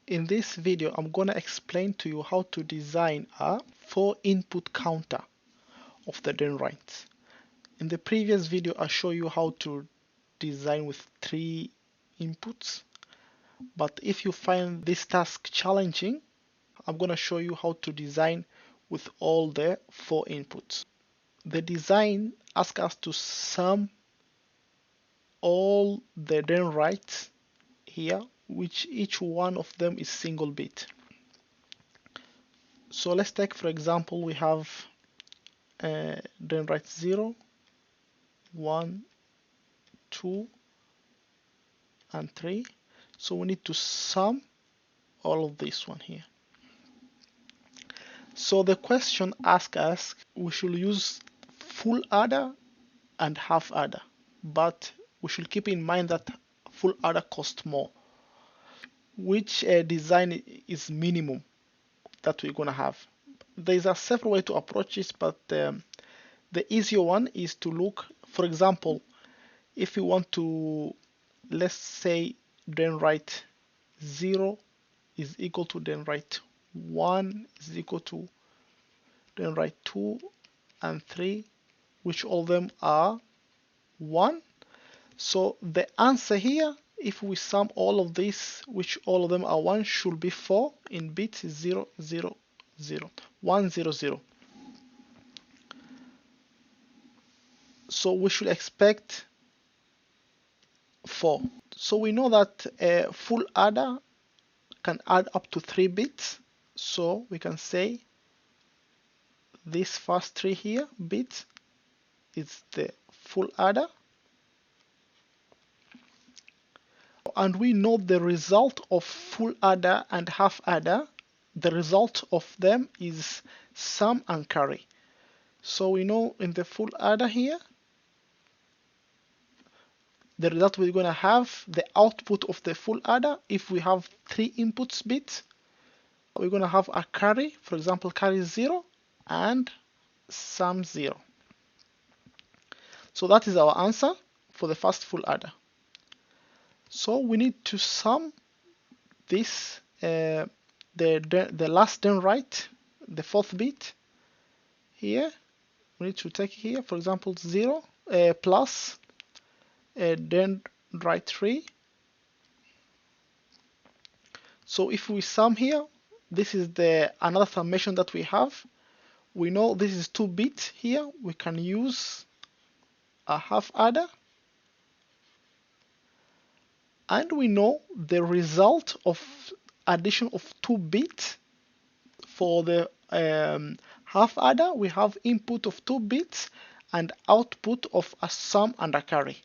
In this video, I'm going to explain to you how to design a 4-input counter of the dendrites. In the previous video, I showed you how to design with 3 inputs. But if you find this task challenging, I'm going to show you how to design with all the 4 inputs. The design asks us to sum all the dendrites here, which each one of them is single bit. So let's take, for example, we have dendrite 0, 1, 2, and 3. So we need to sum all of this one here. So the question asks us, we should use full adder and half adder, but we should keep in mind that full adder costs more. Which design is minimum that we're gonna have? There's a several way to approach this, but the easier one is to look, for example, if we want to, let's say dendrite 0 is equal to dendrite 1 is equal to dendrite 2 and 3, which all of them are 1. So the answer here, if we sum all of these, which all of them are 1, should be 4 in bits 0, 0, 0, 1, 0, 0. So we should expect 4. So we know that a full adder can add up to 3 bits. So we can say this first 3 here bits is the full adder. And we know the result of full adder and half adder. The result of them is sum and carry. So we know in the full adder here, the result we're going to have, the output of the full adder, if we have 3 inputs bits, we're going to have a carry, for example, carry 0 and sum 0. So that is our answer for the first full adder. So we need to sum this, the last dendrite, the 4th bit here. We need to take here, for example, 0 plus dendrite 3. So if we sum here, this is the another summation that we have. We know this is 2 bits here. We can use a half adder. And we know the result of addition of 2 bits for the half adder. We have input of 2 bits and output of a sum and a carry.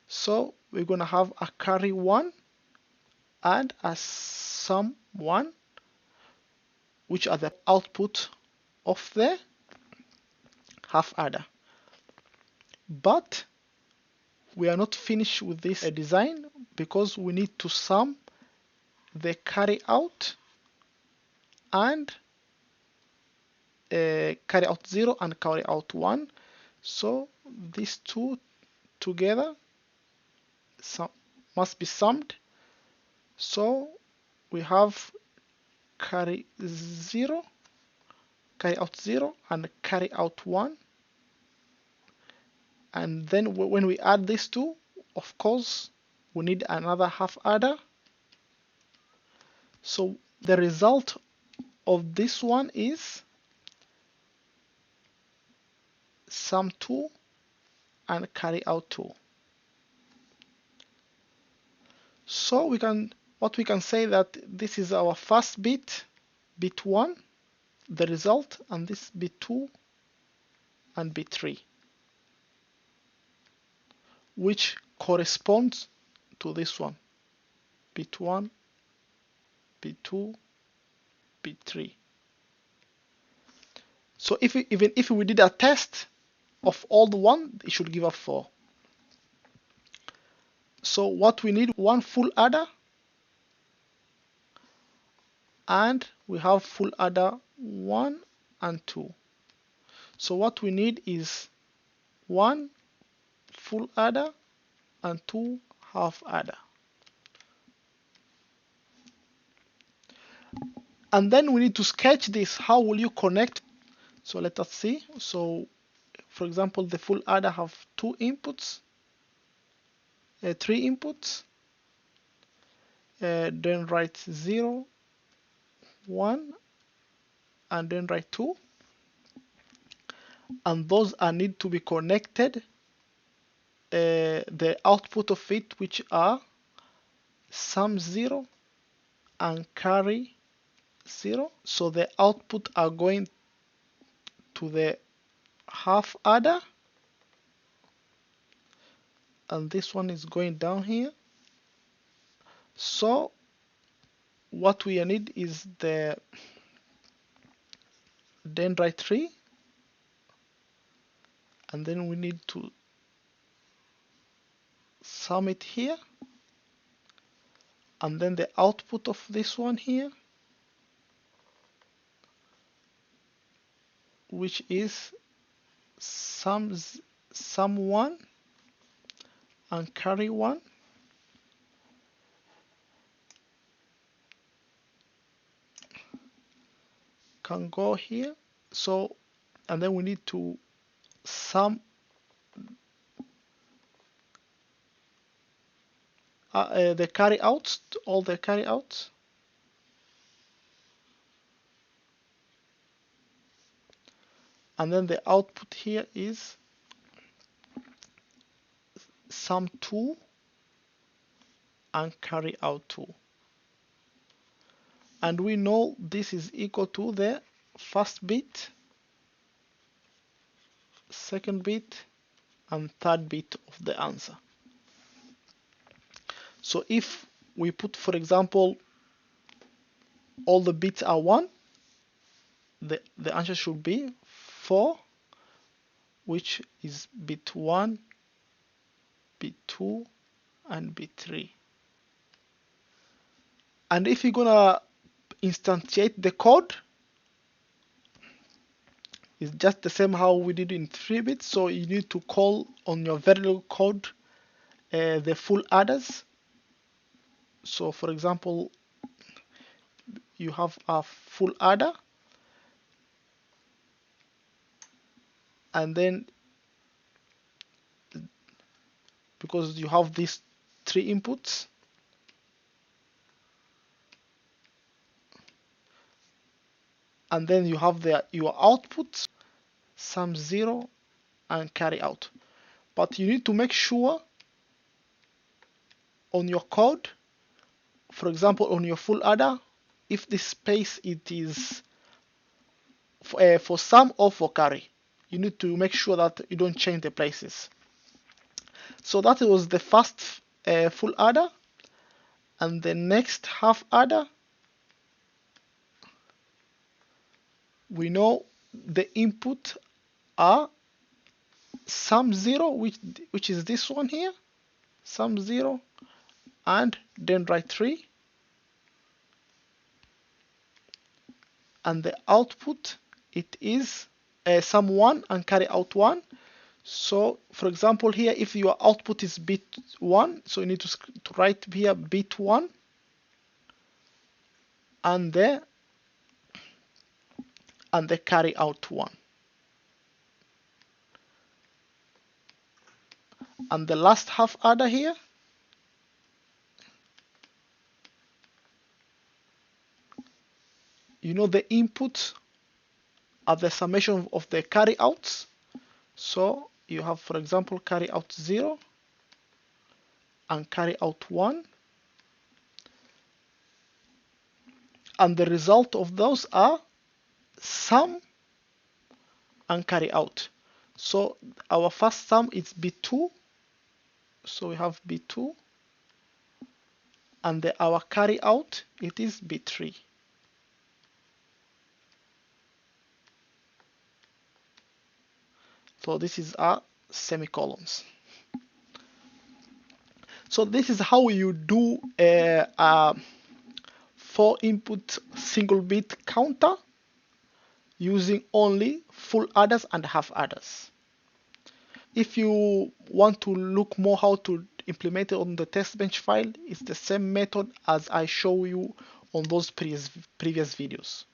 So we're going to have a carry 1 and a sum 1, which are the output of the half adder. But we are not finished with this design, because we need to sum the carry out and carry out 0 and carry out 1. So these two together must be summed. So we have carry 0, carry out 0 and carry out 1. And then when we add these two, of course, we need another half adder. So the result of this one is sum 2 and carry out 2. So what we can say that this is our first bit, bit 1, the result, and this bit 2 and bit 3, which corresponds to this one, bit 1, bit 2, bit 3. So even if we did a test of all the 1, it should give us 4. So what we need, one full adder, and we have full adder 1 and 2. So what we need is 1 full adder and 2 half adder. And then we need to sketch this. How will you connect? So let us see. So for example, the full adder have two inputs, three inputs, then write 0, 1, and then write 2, and those are need to be connected, the output of it, which are sum 0 and carry 0. So the output are going to the half adder, and this one is going down here. So what we need is the dendrite tree, and then we need to sum it here, and then the output of this one here, which is sum 1 and carry 1, can go here. So, and then we need to sum the carry outs, all the carry outs, and then the output here is sum 2 and carry out 2. And we know this is equal to the first bit, second bit, and third bit of the answer. So if we put, for example, all the bits are 1, the answer should be 4, which is bit 1, bit 2, and bit 3. And if you're gonna instantiate the code, it's just the same how we did in 3 bits. So you need to call on your Verilog code the full adders. So for example, you have a full adder, and then because you have these 3 inputs, and then you have your outputs, sum 0 and carry out. But you need to make sure on your code, for example on your full adder, if this space it is for sum or for carry, you need to make sure that you don't change the places. So that was the first full adder, and the next half adder, we know the input are sum 0, which is this one here, sum 0, and dendrite 3, and the output it is sum 1 and carry out 1. So for example here, if your output is bit 1, so you need to write here bit 1 and the carry out 1. And the last half adder here, you know the inputs are the summation of the carry outs. So you have, for example, carry out 0 and carry out 1, and the result of those are sum and carry out. So our first sum is b2, so we have b2, and our carry out it is b3. So this is our semicolons. So this is how you do a 4 input single bit counter using only full adders and half adders. If you want to look more how to implement it on the test bench file, it's the same method as I show you on those previous videos.